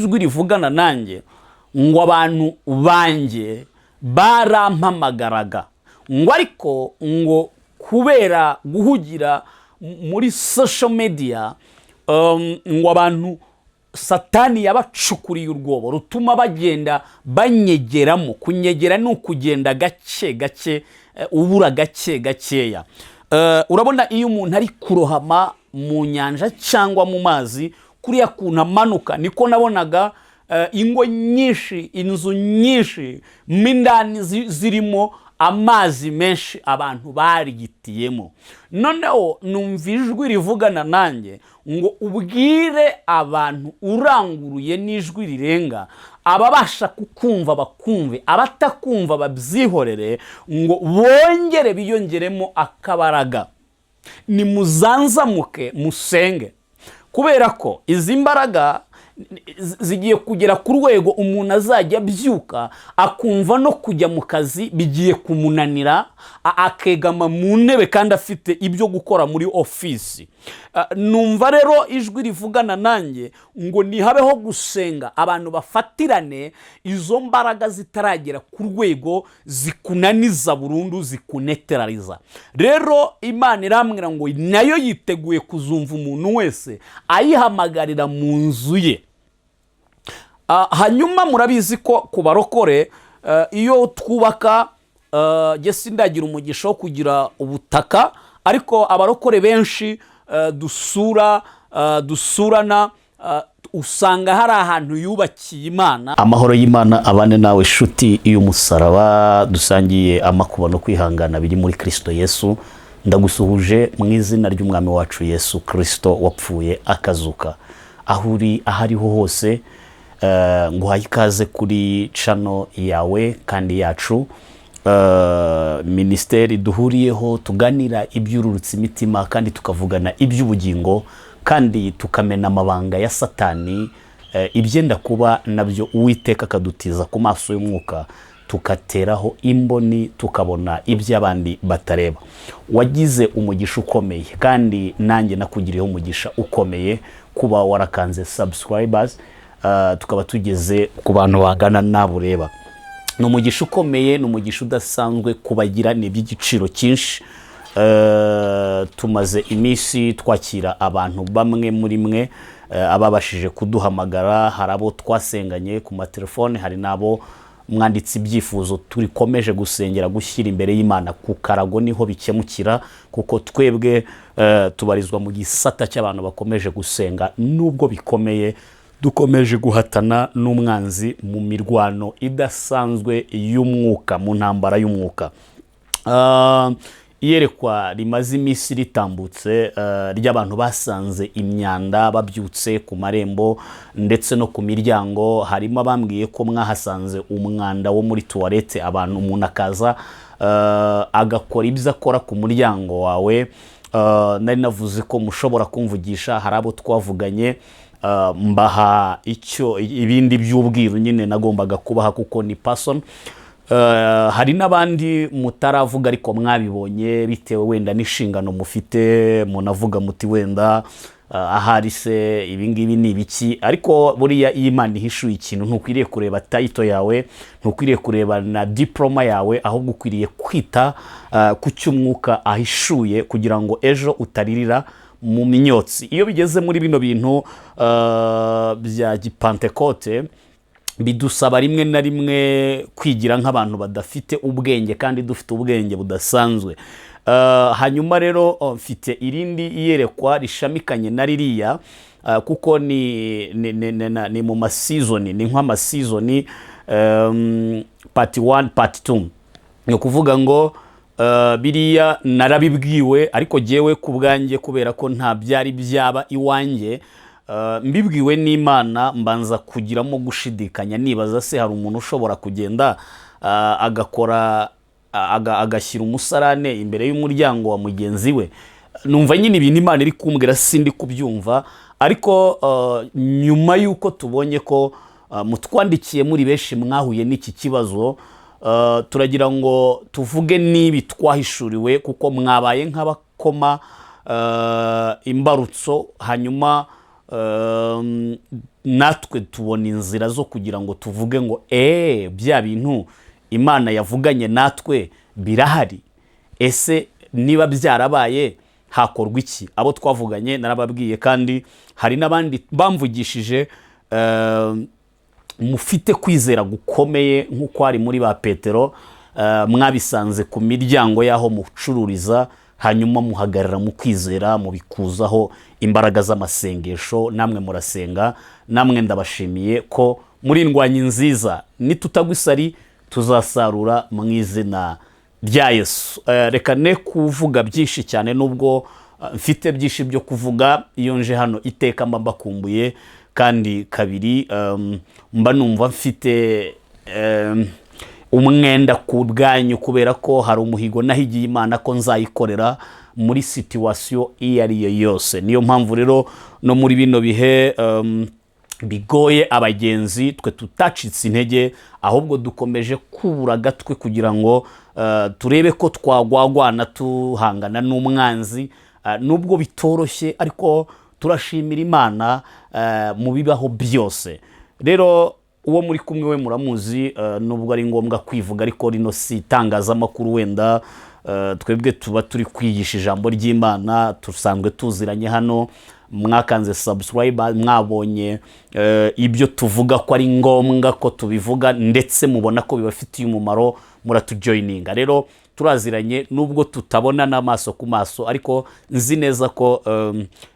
ijwi rivugana nanjye ngo abantu banjye barampamagaraga ngo ariko ngo kubera guhugira muri social media ngo abantu Satani yabacukuriye urwobo rutuma bagenda banyegeramo. Kunyegera ni ukugenda gake gake ubura gake gakeya. Urabona iyo umuntu ari kurohama mu nyanja cyangwa mu mazi kuriya kuntu amanuka, niko nabonaga ingo nyinshi, inzu nyinshi mindani zirimo amazi menshi abantu barigitiyemo. Noneho numva ijwi rivugana nanjye ngo ubwire abantu uranguruye n'ijwi rirenga, ababasha kukumva bakumve, abatakumva babyihorere, ngo bongere biyongeremo akabaraga. Nimuzanzamuke musenge, kubera ko izi mbaraga zigiye kugera ku rwego umuntu azajya abyuka akumva no kujya mu kazi bigiye kumunanira, akegama mu ntebe kandi afite ibyo gukora muri ofisi. Numva rero ijwi rivugana nanjye ngo nihabeho gusenga, abantu bafatirane izo mbaraga zitaragera ku rwego zikunaniza burundu, zikuneterariza. Rero Imana irambwira ngo nayo yiteguye kuzumva umuntu wese ayihamagarira mu nzu ye. Hanyuma murabizi ko ku barokore iyo twubaka gese ndagira umugisha wo kugira ubutaka, ariko abarokore benshi dusurana usanga hari ahantu yubakiye Imana. Amahoro y'Imana abane nawe shuti y'umusaraba, dusangiye amakuba no kwihangana biri muri Kristo Yesu. Ndagusuhuje mu izina ry'umwami wacu Yesu Kristo wapfuye akazuka. Ahuri ahariho hose nguhaye ikaze kuri channel yawe kandi yacu, ministeri duhuriyeho tuganira ibyururutse imitima kandi tukavugana iby'ubugingo kandi tukamena amabanga ya Satani, ibyenda kuba nabyo Uwiteka akadutiza ku maso y'umwuka, tukateraho imboni tukabona iby'abandi batareba. Wagize umugisha ukomeye kandi nanjye nakugiriyeho umugisha ukomeye kuba warakanze subscribers, tukaba tugeze ku bantu bangana nabureba. Ni umugisha ukomeye, ni umugisha udasanzwe kubagira, ni iby'igiciro cyinshi. Tumaze iminsi twakira abantu bamwe muri mwe ababashije kuduhamagara, hari abo twasenganye ku matelefone, hari nabo mwanditse ibyifuzo turikomeje gusengera gushyira imbere y'Imana ku karago niho bikemukira, kuko twebwe tubarizwa mu gisata cy'abantu bakomeje gusenga nubwo bikomeye, dukomeje guhatana n'umwanzi mu mirwano idasanzwe y'umwuka, mu ntambara y'umwuka. Iyerekwa rimaze iminsi ritambutse ry'abantu basanze imyanda babyutse ku marembo ndetse no ku miryango. Harimo abambwiye ko mwahasanze umwanda wo muri toilette, abantu umuntu akaza agakora ibyo akora ku muryango wawe. Nari navuze ko mushobora kumvugisha, hari abo twavuganye mbaha ibindi by'ubwiru nyine nagombaga kubaha kuko ni person. Hari n'abandi mutaravuga ariko mwabibonye bitewe wenda n'inshingano mufite, munavuga muti wenda ahari se ibingibi ni ibiki. Ariko buriya iyo Imana ihishuye ikintu ntukwiriye kureba title yawe, ntukwiriye kureba na diploma yawe, ahubwo ukwiriye kwita ku cy'umwuka ahishuye kugira ngo ejo utaririra mu minyotsi. Iyo bigeze muri bino bintu bya Gipantekote, bidusaba rimwe na rimwe kwigira nk'abantu badafite ubwenge kandi dufite ubwenge budasanzwe. Hanyuma rero mfite irindi iyerekwa rishamikanye na ririya, kuko ni mu masizoni, ni nk'amasizoni, part 1 part 2. Ni kuvuga ngo biriya narabibwiwe, ariko jewe ku bwanjye kubera ko nta byari byaba iwanjye, mbibwiwe n'Imana mbanza kugiramo gushidikanya, nibaza se hari umuntu ushobora kugenda agakora agashyira umusarane imbere y'umuryango wa mugenzi we. Numva nyine ibintu Imana iri kumbwira sindi kubyumva, ariko nyuma yuko tubonye ko mutwandikiye muri benshi mwahuye n'iki kibazo, turagira ngo tuvuge nibi twahishuriwe, kuko mwabaye nk'abakoma imbarutso, hanyuma natwe tubona inzira zo kugira ngo tuvuge ngo bya bintu Imana yavuganye natwe birahari. Ese niba byarabaye hakorwa iki? Abo twavuganye narababwiye, kandi hari n'abandi bamvugishije mufite kwizera gukomeye nk'uko hari muri ba Petero, mwabisanze ku miryango y'aho mucururiza, hanyuma muhagarara mu kwizera, mubikuzaho imbaraga z'amasengesho, namwe murasenga. Namwe ndabashimiye ko muri indwanyi nziza, nitutagwa isari tuzasarura mu izina rya Yesu. Reka ne kuvuga byinshi cyane, nubwo mfite byinshi byo kuvuga. Iyo nje hano iteka mba mbakumbuye, kandi kabiri mba numva mfite umwenda ku bwanyu, kubera ko hari umuhigo nahigiye Imana ko nzayikorera muri situwasiyo iyo ari yo yose. Niyo mpamvu rero no muri bino bihe bigoye abagenzi, twe tutacitse intege, ahubwo dukomeje kubura agatwe kugira ngo turebe ko twagwagwana tuhangana n'umwanzi. Nubwo bitoroshye, ariko turashimira Imana mu bibaho byose. Rero uwo muri kumwe we muramuzi, nubwo ari ngombwa kwivuga, ariko rino si itangazamakuru. Wenda twebwe tuba turi kwigisha ijambo ry'Imana, tusanzwe tuziranye hano. Mwakanze subscribe, mwabonye ibyo tuvuga ko ari ngombwa ko tubivuga, ndetse mubona ko bibafitiye umumaro, muratujoininga. Rero turaziranye, nubwo tutabona n'amaso ku maso, ariko nzi neza ko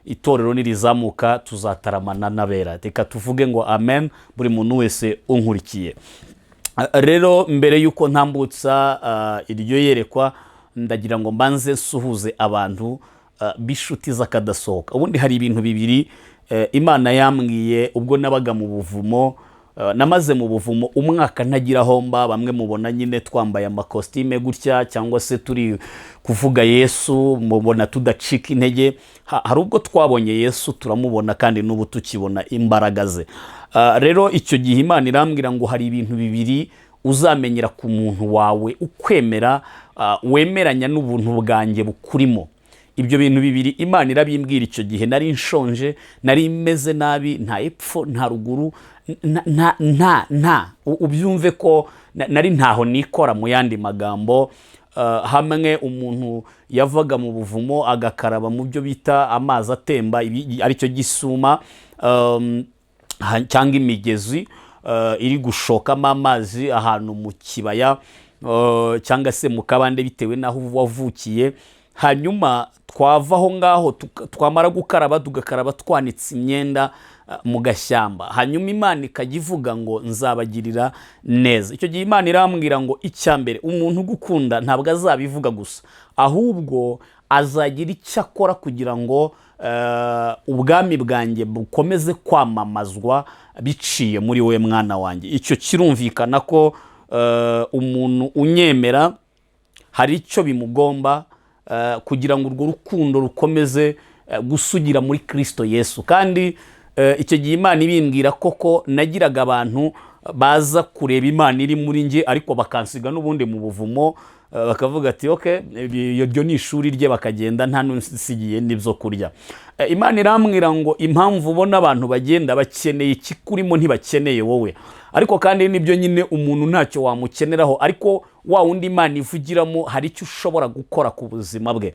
itorero nirizamuka tuzataramana n'abera. Reka tuvuge ngo amen, buri muntu wese unkurikiye. Rero mbere yuko ntambutsa iryo yerekwa, ndagira ngo mbanze suhuze abantu b'inshuti z'akadasohoka. Ubundi hari ibintu bibiri Imana yambwiye ubwo nabaga mu buvumo. Namaze mu buvumo umwaka ntagira homba. Bamwe mubona nyine twambaye amakositime gutya, cyangwa se turi kuvuga Yesu, mubona tudacika intege. Hari ubwo twabonye Yesu turamubona, kandi n'ubu tukibona imbaraga ze. Rero icyo gihe Imana irambwira ngo hari ibintu bibiri uzamenyera ku muntu wawe ukwemera, wemeranya n'ubuntu bwanjye bukurimo. Ibyo bintu bibiri Imana irabimbwira icyo gihe. Nari nshonje, nari meze nabi, nta epfo nta ruguru, ubyumve ko nari ntaho nikora. Mu yandi magambo, hamwe umuntu yavaga mu buvumo agakaraba mu byo bita amazi atemba, aricyo gisuma, cyangwa imigezi iri gushokamo amazi ahantu mu kibaya, cyangwa se mu kabande, bitewe n'aho wavukiye. Hanyuma twava aho ngaho, twamara gukaraba tugakaraba twanitse imyenda mu gashyamba. Hanyuma Imana ikajya ivuga ngo nzabagirira neza. Icyo gihe Imana irambwira ngo icyambere, umuntu ugukunda ntabwo azabivuga gusa, ahubwo azagira icyo akora kugira ngo ubwami bwanjye bukomeze kwamamazwa biciye muri wowe mwana wanjye. Icyo kirumvikana ko umuntu unyemera hari icyo bimugomba, kugira ngo urwo rukundo rukomeze gusugira muri Kristo Yesu. Kandi icyo gihe Imana ibimbwira koko, nagiraga abantu baza kureba Imana iri muri nge, ariko bakansiga n'ubundi mu buvumo, bakavuga ati okay, iryo ni ishuri rye, bakagenda nta n'usigiye n'ibyo kurya. Imana irambwira ngo impamvu ubona abantu bagenda bakeneye ikikurimo, ntibakeneye wowe. Ariko kandi nibyo nyine, umuntu ntacyo wamukeneraho, ariko wa wundi Imana ivugiramo hari icyo ushobora gukora ku buzima bwe.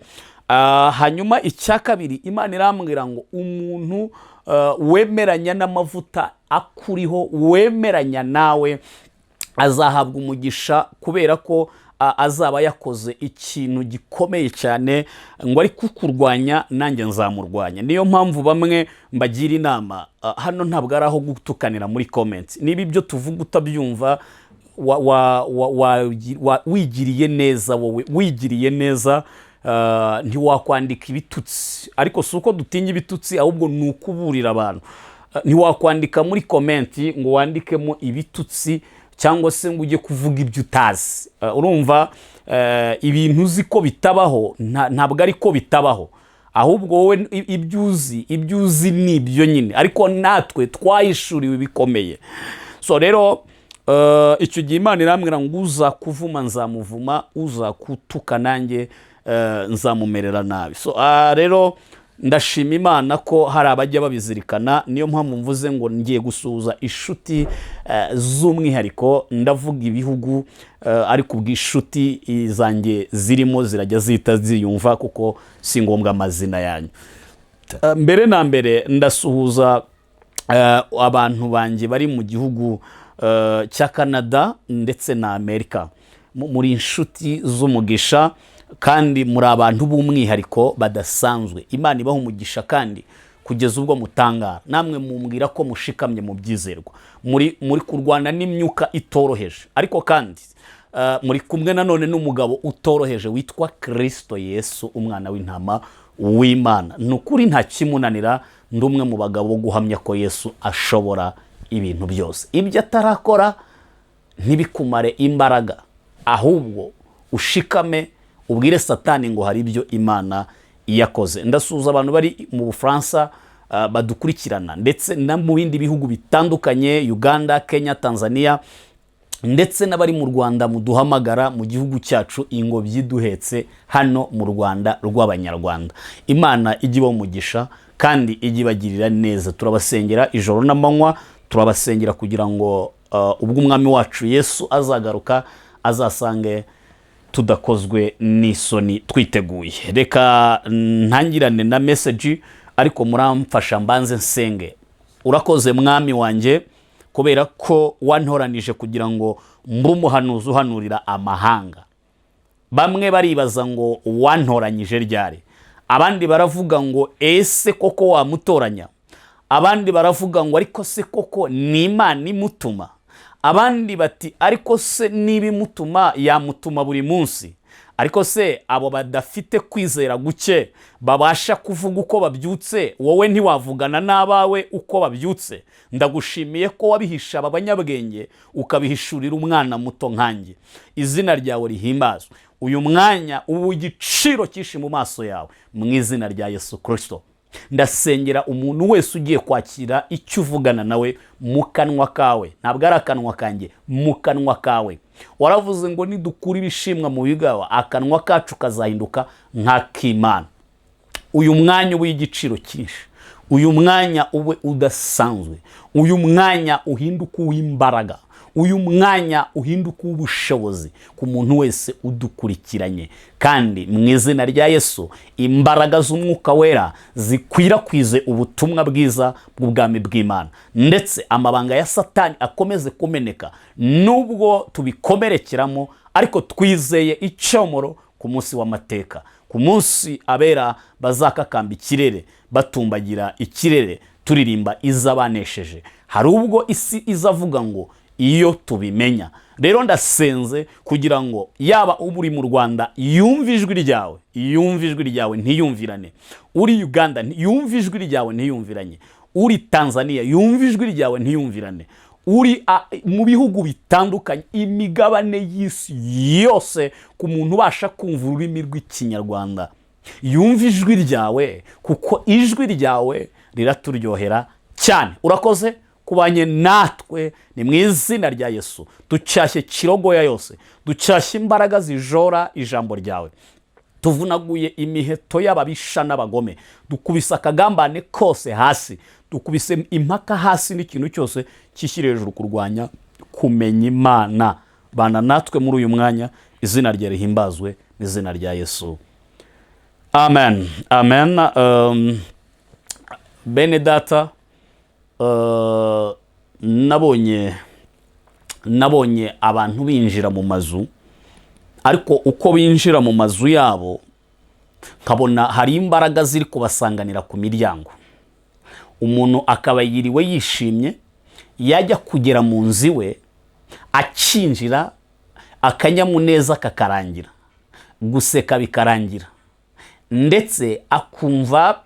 Hanyuma icya kabiri, Imana irambwira ngo umuntu wemeranya n'amavuta akuriho, wemeranya nawe, azahabwa umugisha, kubera ko azaba yakoze ikintu gikomeye cyane, ngo ari kukurwanya nanjye nzamurwanya. Niyo mpamvu bamwe mbagira inama, hano ntabwo ari aho gutukanira muri comments. Niba ibyo tuvuga utabyumva, wigiriye neza, wowe wigiriye neza, ntiwakwandika ibitutsi. Ariko si uko dutinya ibitutsi, ahubwo ni ukuburira abantu. Ntiwakwandika muri komenti ngo wandikemo ibitutsi, cyangwa se ngo ujye kuvuga ibyo utazi. Urumva, ibintu uzi ko bitabaho ntabwo ari ko bitabaho, ahubwo wowe ibyo uzi ni ibyo nyine, ariko natwe twahishuriwe bikomeye. So rero icyo gihe Imana irambwira ngo uza kuvuma nzamuvuma, uza kutuka nanjye nzamumerera nabi. So rero ndashima Imana ko hari abajya babizirikana. Niyo mpamvu mvuze ngo ngiye gusuhuza inshuti z'umwihariko, ndavuga ibihugu ariko ubw'inshuti zanjye zirimo zirajya zita ziyumva kuko si ngombwa amazina yanyu. Mbere na mbere ndasuhuza abantu banjye bari mu gihugu cya Canada ndetse na Amerika. Muri inshuti z'umugisha kandi muri abantu b'umwihariko badasanzwe. Imana ibaha umugisha kandi kugeza ubwo mutangara. Namwe mumbwira ko mushikamye mu byizerwa. Muri kurwana n'imyuka itoroheje, ariko kandi muri kumwe nanone n'umugabo utoroheje witwa Kristo Yesu, umwana w'intama w'Imana. Nukuri nta kimunanira, ndumwe mu bagabo guhamya ko Yesu ashobora ibintu byose. Ibyo atarakora ntibikumare imbaraga, ahubwo ushikame ubwire Satani ngo hari ibyo Imana yakoze. Ndasuhuza abantu bari mu Bufaransa badukurikirana, ndetse no mu bindi bihugu bitandukanye, Uganda, Kenya, Tanzania, ndetse n'abari mu Rwanda muduhamagara mu gihugu cyacu ingobyi duhetse hano mu Rwanda rw'Abanyarwanda. Imana ijye umugisha kandi ijye ibagirira neza. Turabasengera ijoro n'amanywa, turabasengera kugira ngo ubwo umwami wacu Yesu azagaruka azasange tudakozwe n'isoni, twiteguye. Reka ntangirane na message, ariko muramfasha mbanze nsenge. Urakoze mwami wanjye, kubera ko wantoranije kugira ngo mbe umuhanuzi uhanurira amahanga. Bamwe baribaza ngo wantoranyije ryari, abandi baravuga ngo ese koko wamutoranya, abandi baravuga ngo ariko se koko ni Imana imutuma, abandi bati ariko se nibimutuma yamutuma buri munsi. Ariko se abo badafite kwizera guke babasha kuvuga uko babyutse, wowe ntiwavugana n'abawe uko babyutse? Ndagushimiye ko wabihisha aba banyabwenge ukabihishurira umwana muto nkanjye. Izina ryawe rihimbazwe. Uyu mwanya ubu igiciro cyinshi mu maso yawe, mu izina rya Yesu Kristo. Ndasengera umuntu wese ugiye kwakira icyo uvugana nawe mu kanwa kawe, ntabwo ari akanwa kanjye, mu kanwa kawe. Waravuze ngo nidukura ibishimwa mu bigawa, akanwa kacu kazahinduka nk'ak'Imana. Uyu mwanya w'igiciro cyinshi, uyu mwanya ube udasanzwe, uyu mwanya uhinduka uw'imbaraga, uyu mwanya uhinduka ubushobozi ku muntu wese udukurikiranye. Kandi mu izina rya Yesu, imbaraga z'umwuka wera zikwirakwize ubutumwa bwiza bw'ubwami bw'Imana, ndetse amabanga ya Satani akomeze kumeneka. Nubwo tubikomerekeramo, ariko twizeye icyomoro ku munsi w'amateka, ku munsi abera bazakakamba ikirere, batumbagira ikirere, turirimba izabanesheje. Hari ubwo isi izavuga ngo iyo tubimenya. Rero ndasenze kugira ngo yaba uri mu Rwanda yumve ijwi ryawe, yumve ijwi ryawe ntiyumvirane. Uri Uganda yumve ijwi ryawe ntiyumviranye. Uri Tanzania yumve ijwi ryawe ntiyumvirane. Uri mu bihugu bitandukanye, imigabane y'isi yose, ku muntu ubasha kumva ururimi rw'Ikinyarwanda yumve ijwi ryawe, kuko ijwi ryawe riraturyohera cyane. Urakoze kubanye natwe, ni mu izina rya Yesu. Ducyashye kirogoya yose, ducyashye imbaraga zijora ijambo ryawe, tuvunaguye imiheto y'ababisha n'abagome, dukubise akagambane kose hasi, dukubise impaka hasi n'ikintu cyose kishyira hejuru kurwanya kumenya Imana. Bana natwe muri uyu mwanya, izina rye rihimbazwe, n'izina rya Yesu. Amen. Amen. Bene data, nabonye abantu binjira mu mazu, ariko uko binjira mu mazu yabo nkabona hari imbaraga ziri kubasanganira ku miryango. Umuntu akaba yiriwe yishimye, yajya kugera mu nzu iwe akinjira, akanyamuneza kakarangira, guseka bikarangira, ndetse akumva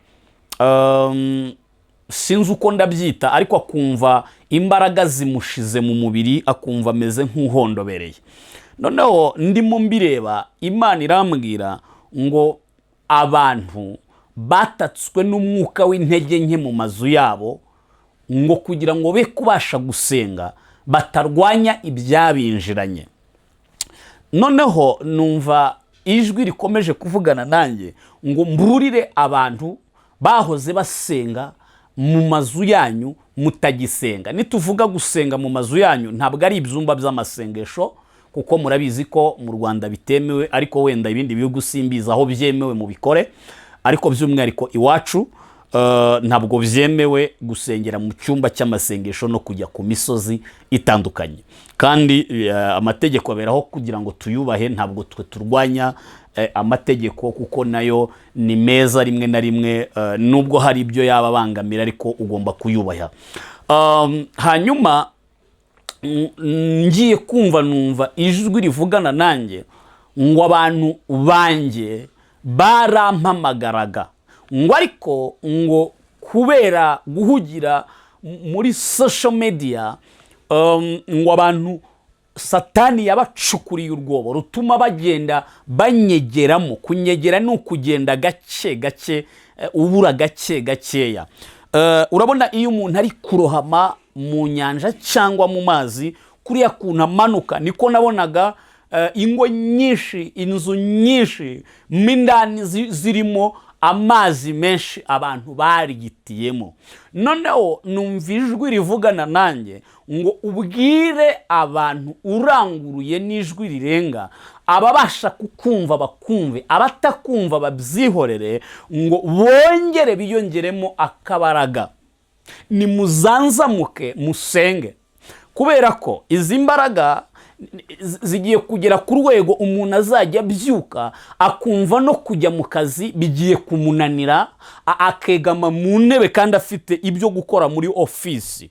sinzi uko ndabyita, ariko akumva imbaraga zimushize mu mubiri, akumva ameze nk'uhondobereye. Noneho ndimo mbireba, Imana irambwira ngo abantu batatswe n'umwuka w'intege nke mu mazu yabo, ngo kugira ngo be kubasha gusenga batarwanya ibyabinjiranye. Noneho numva ijwi rikomeje kuvugana nanjye ngo mburire abantu bahoze basenga mu mazu yanyu mutagisenga. Nituvuga gusenga mu mazu yanyu ntabwo ari ibyumba by'amasengesho, kuko murabizi ko mu Rwanda bitemewe, ariko wenda ibindi bihugu simbiza aho byemewe mu bikore, ariko by'umwihariko iwacu ntabwo byemewe gusengera mu cyumba cy'amasengesho no kujya ku misozi itandukanye. Kandi amategeko aberaho kugira ngo tuyubahe, ntabwo twe turwanya amategeko, kuko nayo ni meza rimwe na rimwe, nubwo hari ibyo yaba bangamira ariko ugomba kuyubaha. Hanyuma ngiye kumva numva ijwi rivugana nanjye ngo abantu banjye barampamagaraga, ngo ariko ngo kubera guhugira muri social media, ngo abantu Satani yabacukuriye urwobo rutuma bagenda banyegeramo. Kunyegera ni ukugenda gake gake, ubura gake gakeya. Urabona iyo umuntu ari kurohama mu nyanja cyangwa mu mazi, kuriya kuntu amanuka, niko nabonaga ingo nyinshi, inzu nyinshi mindani zirimo amazi menshi abantu barigitiyemo. Noneho numva ijwi rivugana nanjye ngo ubwire abantu uranguruye n'ijwi rirenga, ababasha kukumva bakumve, abatakumva babyihorere, ngo bongere biyongeremo akabaraga. Nimuzanzamuke musenge, kubera ko izi mbaraga zigiye kugera ku rwego umuntu azajya abyuka akumva no kujya mu kazi bigiye kumunanira, akegama mu ntebe kandi afite ibyo gukora muri ofisi.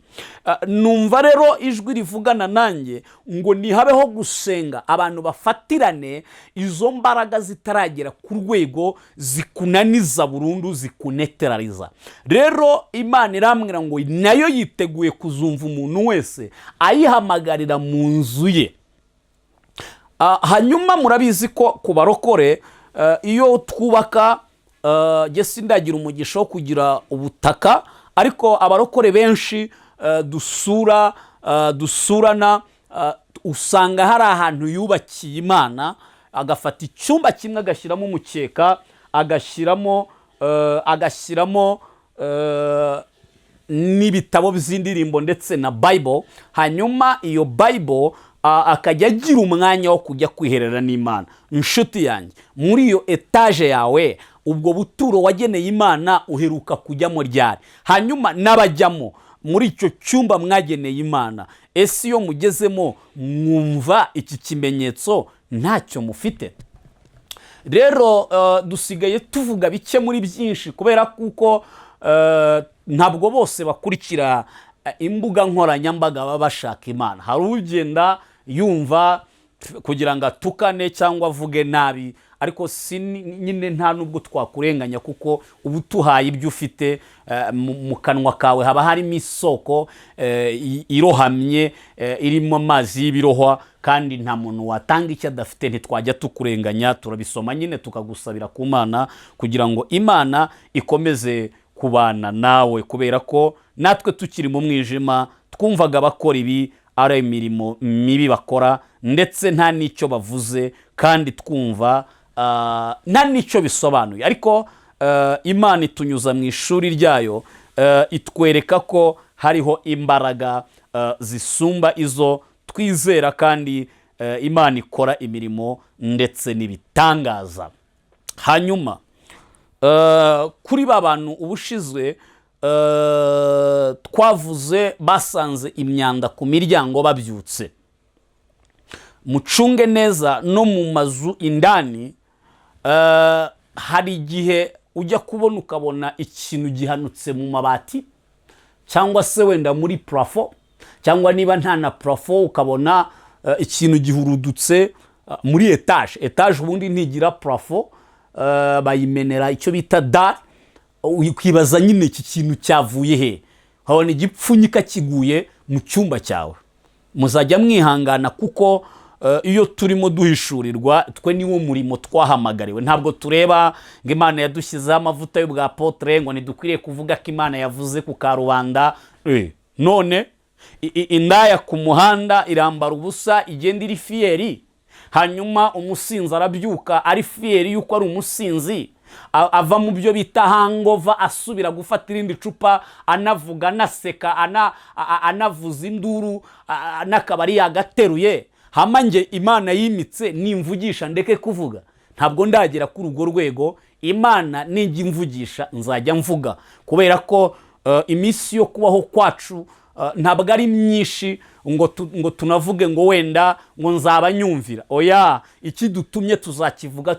Numva rero ijwi rivugana nanjye ngo nihabeho gusenga, abantu bafatirane izo mbaraga zitaragera ku rwego zikunaniza burundu, zikuneterariza. Rero Imana irambwira ngo nayo yiteguye kuzumva umuntu wese ayihamagarira mu nzu ye. Hanyuma murabizi ko ku barokore iyo twubaka, jye sindagira umugisha wo kugira ubutaka, ariko abarokore benshi dusurana, usanga hari ahantu yubakiye Imana, agafata icyumba kimwe agashyiramo umukeka, agashyiramo n'ibitabo by'indirimbo ndetse na Bible. Hanyuma iyo Bible akajya agira umwanya wo kujya kwiherera n'Imana. Inshuti yanjye, muri iyo etaje yawe, ubwo buturo wageneye Imana uheruka kujyamo ryari? Hanyuma n'abajyamo muri icyo cyumba mwageneye Imana, ese iyo mugezemo mwumva iki kimenyetso ntacyo mufite? Rero dusigaye tuvuga bike muri byinshi, kubera kuko ntabwo bose bakurikira imbuga nkoranyambaga baba bashaka Imana. Hari ugenda yumva kugira ngo atukane cyangwa avuge nabi, ariko nyine nta nubwo twakurenganya, kuko ubu tuhaye ibyo ufite mu kanwa kawe haba harimo isoko irohamye, irimo amazi y'ibirohwa, kandi nta muntu watanga icyo adafite. Ntitwajya tukurenganya, turabisoma nyine tukagusabira ku Mana kugira ngo Imana ikomeze kubana nawe, kubera ko natwe tukiri mu mwijima twumvaga bakora ibi ari imirimo mibi bakora, ndetse nta n'icyo bavuze, kandi twumva nta n'icyo bisobanuye. Ariko Imana itunyuza mu ishuri ryayo, itwereka ko hariho imbaraga zisumba izo twizera, kandi Imana ikora imirimo ndetse n'ibitangaza. Hanyuma kuri ba bantu ubushize twavuze basanze imyanda ku miryango babyutse, mucunge neza no mu mazu indani. Hari igihe ujya kubona ukabona ikintu gihanutse mu mabati, cyangwa se wenda muri plafo, cyangwa niba nta na plafo ukabona ikintu gihurudutse muri etaje ubundi ntigira plafo, bayimenera icyo bita dar. Ukwibaza nyine iki kintu cyavuye he? Habona igipfunyika kiguye mu cyumba cyawe. Muzajya mwihangana, kuko iyo turimo duhishurirwa, twe niwo murimo twahamagariwe. Ntabwo tureba ngo Imana yadushyizeho amavuta y'ubwa potre, ngo ntidukwiriye kuvuga ko Imana yavuze ku karubanda. None indaya ku muhanda irambara ubusa, igenda iri fiyeri, hanyuma umusinzi arabyuka ari fiyeri yuko ari umusinzi. ava mu byo bita hangova asubira gufata irindi cupa, anavuga, anaseka, anavuza induru, n'akabari yagateruye. Hama nge Imana yimitse nimvugisha ndeke kuvuga? Ntabwo ndagera kuri urwo rwego. Imana nijya imvugisha nzajya mvuga, kubera ko iminsi yo kubaho kwacu ntabwo ari myinshi ngo tunavuge ngo wenda ngo nzaba nyumvira. Oya, iki dutumye tuzakivuga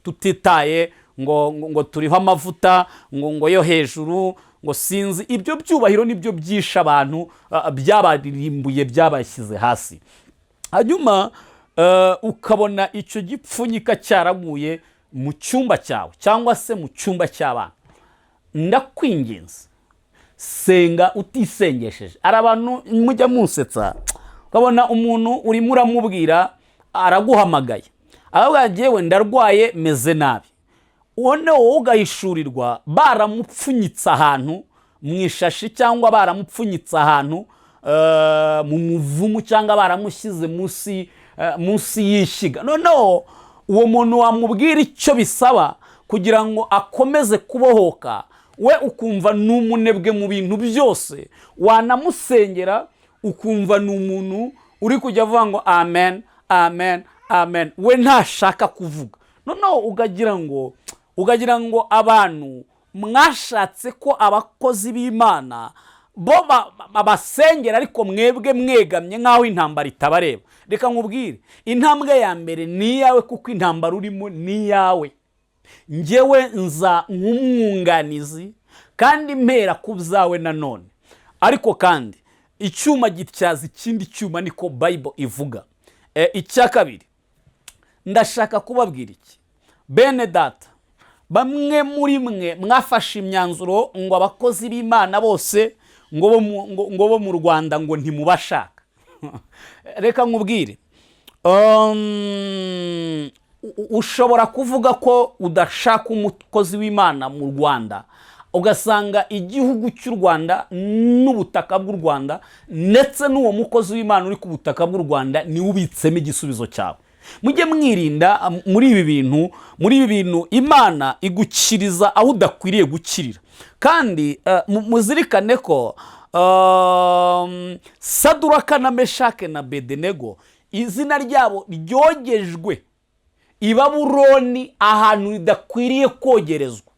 tutitaye ngo turiho amavuta ngo yo hejuru, ngo sinzi. Ibyo byubahiro nibyo byisha abantu, byabarimbuye, byabashyize hasi. Hanyuma ukabona icyo gipfunyika cyaraguye mu cyumba cyawe cyangwa se mu cyumba cy'abana. Ndakwinginze, senga utisengesheje. Ari abantu mujya musetsa, ukabona umuntu urimo uramubwira araguhamagaye, aravuga njyewe ndarwaye meze nabi. Wowe ugahishurirwa baramupfunyitse ahantu mu ishashi, cyangwa baramupfunyitse ahantu mu muvumu, cyangwa baramushyize munsi y'ishyiga. Noneho uwo muntu wamubwira icyo bisaba kugira ngo akomeze kubohoka, we ukumva ni umunebwe mu bintu byose. Wanamusengera ukumva ni umuntu uri kujya avuga ngo amen amen amen, we ntashaka kuvuga. Noneho ugagira ngo abantu mwashatse ko abakozi b'Imana bo babasengera, ariko mwebwe mwegamye nk'aho intambara itabareba. Reka nkubwire, intambwe ya mbere ni iyawe, kuko intambara urimo ni iyawe. Njyewe nza nk'umwunganizi kandi mpera ku byawe nanone. Ariko kandi icyuma gityaza ikindi cyuma, niko Bible ivuga. Icya kabiri ndashaka kubabwira iki, bene data, bamwe muri mwe mwafashe imyanzuro ngo abakozi b'Imana bose ngo bo mu Rwanda ngo ntimubashaka. Reka nkubwire, ushobora kuvuga ko udashaka umukozi w'Imana mu Rwanda, ugasanga igihugu cy'u Rwanda n'ubutaka bw'u Rwanda ndetse n'uwo mukozi w'Imana uri ku butaka bw'u Rwanda niwe ubitsemo igisubizo cyawe. Mujye mwirinda muri ibi bintu. Imana igukiriza aho udakwiriye gukirira. Kandi muzirikane ko Saduraka na Meshake na Bedenego izina ryabo ryogejwe i Babuloni, ahantu ridakwiriye kogerezwa,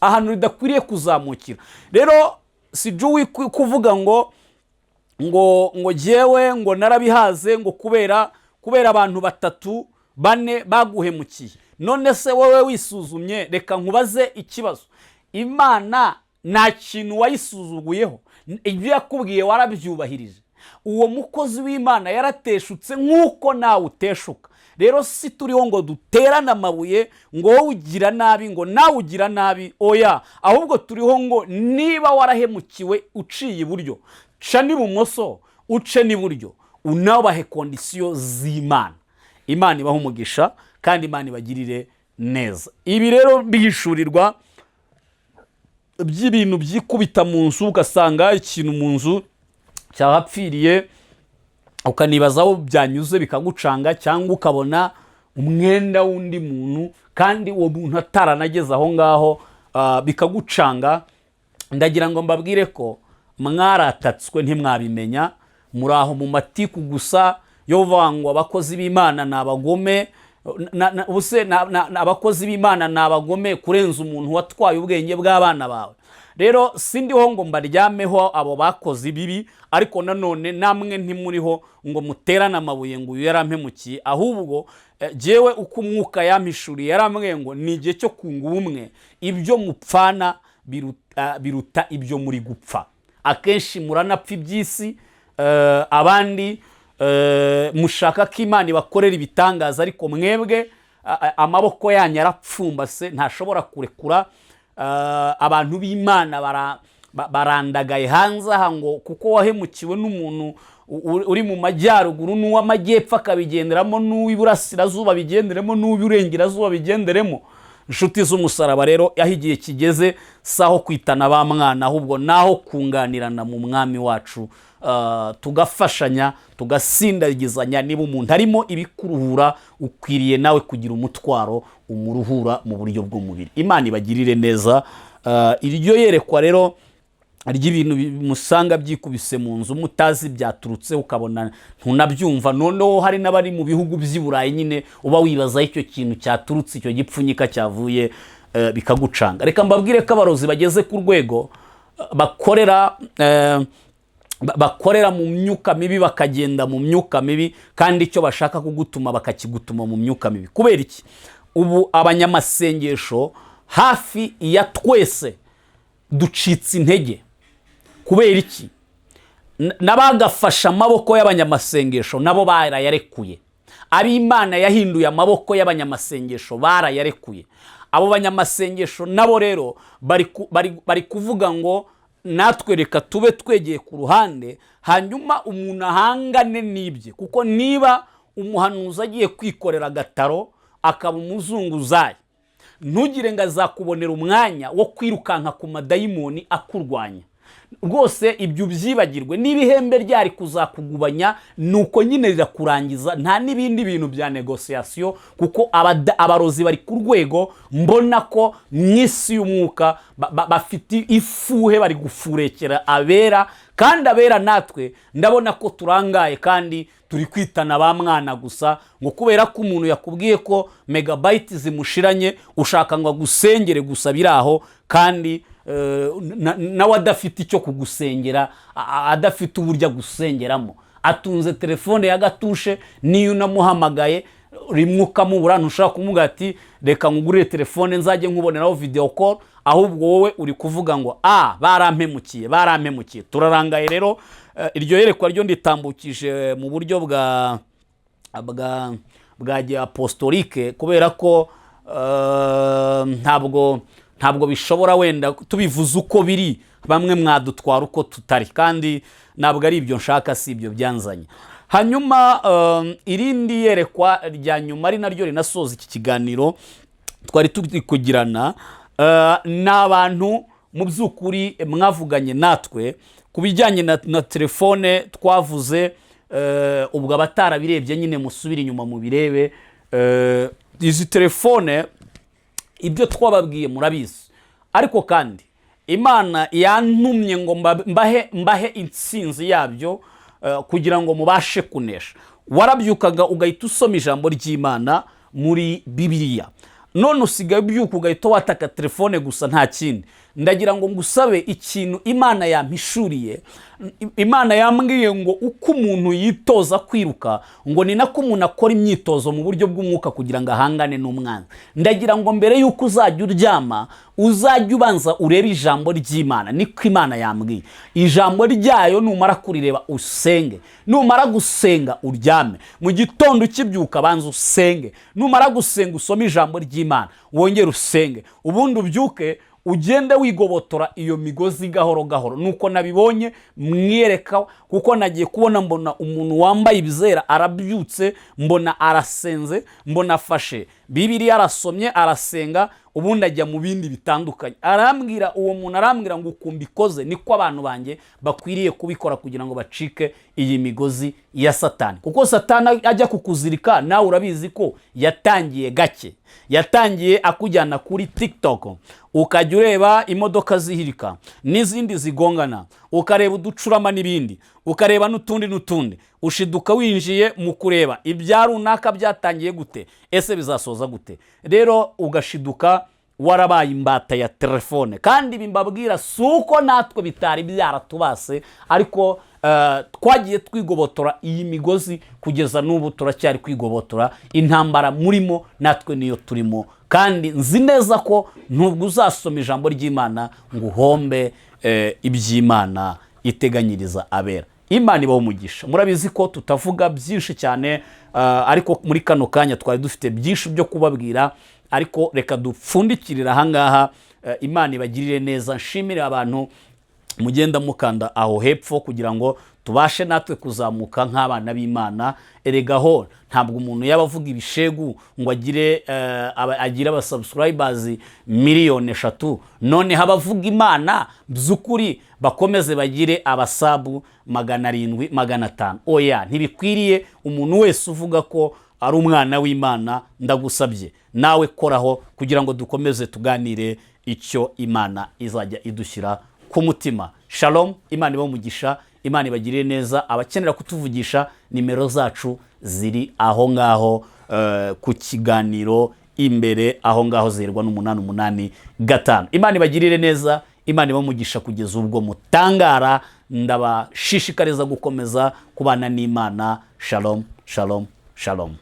ahantu ridakwiriye kuzamukira. Rero sijui kuvuga ngo jyewe ngo narabihaze ngo kubera abantu 3 4 baguhemukiye. None se wowe wisuzumye, reka nkubaze ikibazo. Imana nta kintu wayisuzuguyeho? Ibyo yakubwiye warabyubahirije? Uwo mukozi w'Imana yarateshutse nk'uko nawe uteshuka. Rero si turiho ngo duterane amabuye ngo wowe ugira nabi ngo nawe ugira nabi. Oya, ahubwo turiho ngo niba warahemukiwe uciye iburyo, ca n'ibumoso, uce n'iburyo, unabahe kondisiyo z'Imana. Imana ibaha umugisha kandi Imana ibagirire neza. Ibi rero bihishurirwa by'ibintu byikubita mu nzu, ugasanga ikintu mu nzu cyahapfiriye, ukanibazaho byanyuze bikagucanga, cyangwa ukabona umwenda w'undi muntu kandi uwo muntu ataranageze aho ngaho, bikagucanga. Ndagira ngo mbabwire ko mwaratatswe ntimwabimenya, muri aho mu matiku gusa yo vango abakozi b'Imana n'abagome. Abakozi b'Imana n'abagome kurenza umuntu watwaye ubwenge bw'abana bawe. Rero sindiho ngo mbaryameho abo bakozi bibi, ariko nanone namwe ntimuriho ngo muterane amabuye ngo uyu yarampemukiye. Ahubwo jewe uko umwuka yampishuriye yarambwiye ngo ni igihe cyo kunga ubumwe. Ibyo mupfana biruta ibyo muri gupfa. Akenshi muranapfa iby'isi, abandi mushaka ko Imana ibakorera ibitangaza, ariko mwebwe amaboko yanyu yarapfumbase, ntashobora kurekura. Abantu b'Imana barandagaye hanze aha ngo kuko wahemukiwe n'umuntu uri mu majyaruguru, n'uw'amajyepfo akabigenderamo, n'uw'iburasirazuba bigenderemo, n'uw'uburengerazuba bigenderemo. inshuti z'umusaraba rero aho igihe kigeze saho kwitana ba mwana ahubwo naho kunganirana mu mwami wacu, tugafashanya tugasindagizanya. Niba umuntu arimo ibikuruhura ukwiriye nawe kugira umutwaro umuruhura mu buryo bw'umubiri. Imana ibagirire neza. Iryo yerekwa rero ry'ibintu musanga byikubise mu nzu mutazi byaturutse ukabona ntunabyumva, noneho hari n'abari mu bihugu by'i Burayi nyine uba wibaza icyo kintu cyaturutse, icyo gipfunyika cyavuye, bikagucanga. Reka mbabwire ko abarozi bageze ku rwego bakorera mu myuka mibi, bakagenda mu myuka mibi, kandi icyo bashaka kugutuma bakakigutuma mu myuka mibi. Kubera iki? Ubu abanyamasengesho hafi ya twese ducitse intege. Kubera iki? N'abagafasha amaboko y'abanyamasengesho nabo barayarekuye. Ab'Imana yahinduye amaboko y'abanyamasengesho barayarekuye. Abo banyamasengesho nabo rero bari kuvuga ngo natwe reka tube twegeye ku ruhande, hanyuma umuntu ahangane n'ibye. Kuko niba umuhanuzi agiye kwikorera agataro akaba umuzunguzayi, ntugire ngo azakubonera umwanya wo kwirukanka ku madayimoni akurwanya. Rwose ibyo byibagirwe. N'ibihembe ryari kuzakugubanya, nuko nyine rirakurangiza, nta n'ibindi bintu bya negociation. Kuko abarozi bari ku rwego mbona ko mu isi y'umwuka bafite ifuhe, bari gufurekera abera, kandi abera natwe ndabona ko turangaye kandi turi kwitana ba mwana gusa, ngo kubera ko umuntu yakubwiye ko megabyte zimushiranye ushaka ngo agusengere gusa biraho, kandi nawe adafite icyo kugusengera, adafite uburyo agusengeramo. Atunze telefone ya gatushe, niyo unamuhamagaye rimwe ukamubura, ntushaka kumubwira ati reka nkugurire telefone nzajye nkuboneraho video call, ahubwo wowe uri kuvuga ngo barampemukiye. Turarangaye rero. Iryo yerekwa ryo nditambukije mu buryo bwa apostolique, kubera ko ntabwo bishobora wenda tubivuze uko biri, bamwe mwadutwara uko tutari, kandi ntabwo ari ibyo nshaka, si ibyo byanzanye. Hanyuma irindi yerekwa rya nyuma ari naryo rinasoza iki kiganiro twari turi kugirana n'abantu mu by'ukuri mwavuganye natwe ku bijyanye na telefone twavuze. Ubwo abatarabirebye nyine musubire inyuma mu birebe. Izi telefone ibyo twababwiye murabizi, ariko kandi Imana yantumye ngo mbahe intsinzi yabyo, kugira ngo mubashe kunesha. Warabyukaga ugahita usoma ijambo ry'Imana muri Bibiliya, none usigaye ubyuka ugahita wataka telefone gusa, nta kindi. Ndagira ngo ngusabe ikintu Imana yampishuriye. Imana yambwiye ngo uko umuntu yitoza kwiruka, ngo ni nako umuntu akora imyitozo mu buryo bw'umwuka kugira ngo ahangane n'umwanzi. Ndagira ngo mbere yuko uzajya uryama uzajya ubanza urebe ijambo ry'Imana. Niko Imana yambwiye. Ijambo ryayo numara kurireba usenge, numara gusenga uryame. Mu gitondo ukibyuka banza usenge, numara gusenga usome ijambo ry'Imana, wongere usenge, ubundi ubyuke ugende wigobotora iyo migozi gahoro gahoro. Nuko nabibonye mwiyereka, kuko nagiye kubona mbona umuntu wambaye ibizera arabyutse, mbona arasenze, mbona afashe Bibiliya arasomye arasenga, ubundi ajya mu bindi bitandukanye. Uwo muntu arambwira ngo ukumbikoze niko abantu banjye bakwiriye kubikora kugira ngo bacike iyi migozi ya Satani. Kuko Satani ajya kukuzirika, nawe urabizi ko yatangiye gake. Yatangiye akujyana kuri TikTok, ukajya ureba imodoka zihirika n'izindi zigongana, ukareba uducurama n'ibindi, ukareba n'utundi, ushiduka winjiye mu kureba ibya runaka byatangiye gute, ese bizasoza gute. Rero ugashiduka warabaye imbata ya telefone. Kandi bimbabwira suko natwe bitari byaratubase, ariko twagiye twigobotora iyi migozi kugeza n'ubu turacyari kwigobotora. Intambara murimo natwe niyo turimo, kandi nzi neza ko nubwo uzasoma ijambo ry'Imana ngo uhombe iby'Imana iteganyiriza abera. Imana ibaho umugisha. Murabizi ko tutavuga byinshi cyane, ariko muri kano kanya twari dufite byinshi byo kubabwira, ariko reka dupfundikirira ahangaha. Imana ibagirire neza. Nshimire abantu mugenda mukanda aho hepfo kugira ngo tubashe natwe kuzamuka nk'abana b'Imana. Eregaho ntabwo umuntu yaba avuga ibishegu ngo agire abasubscribers miliyoni 3, none habavuga Imana by'ukuri bakomeze bagire abasabu 700 500. Oya, ntibikwiriye umuntu wese uvuga ko ari umwana w'Imana. Ndagusabye nawe koraho kugira ngo dukomeze tuganire icyo Imana izajya idushyira ku mutima. Shalom, Imana ibamugisha, Imana ibagirire neza. Abakenera kutuvugisha, nimero zacu ziri aho ngaho ku kiganiro imbere aho ngaho 0885. Imana ibagirire neza, Imana ibamugisha kugeza ubwo mutangara. Ndabashishikariza gukomeza kubana n'Imana. Shalom, shalom, shalom.